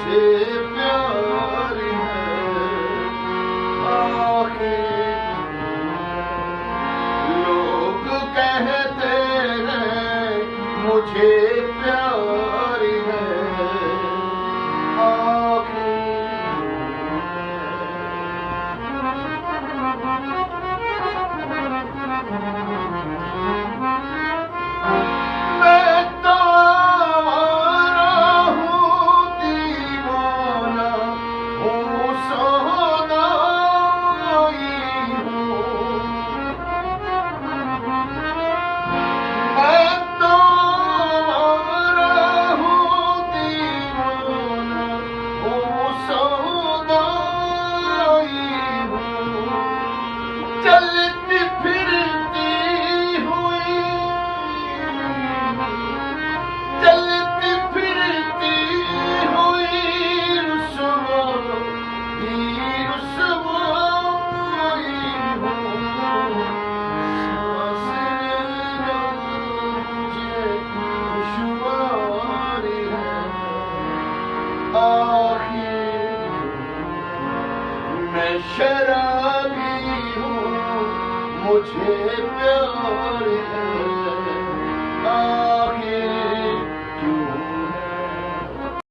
مجھے پیار ہے آخر لوگ کہتے ہیں مجھے پیار ہے آخر میں تو آوارہ ہوں دیوانہ ہوں سودائی ہوں میں تو آوارہ ہوں دیوانہ ہوں سودائی ہوں چلتی پھرتی ہوئی چلتی پھرتی ہوئی رسوائی ہوں سانس لینا مجھے دشوار ہے آخر میں شرابی ہوں مجھے پیار ہے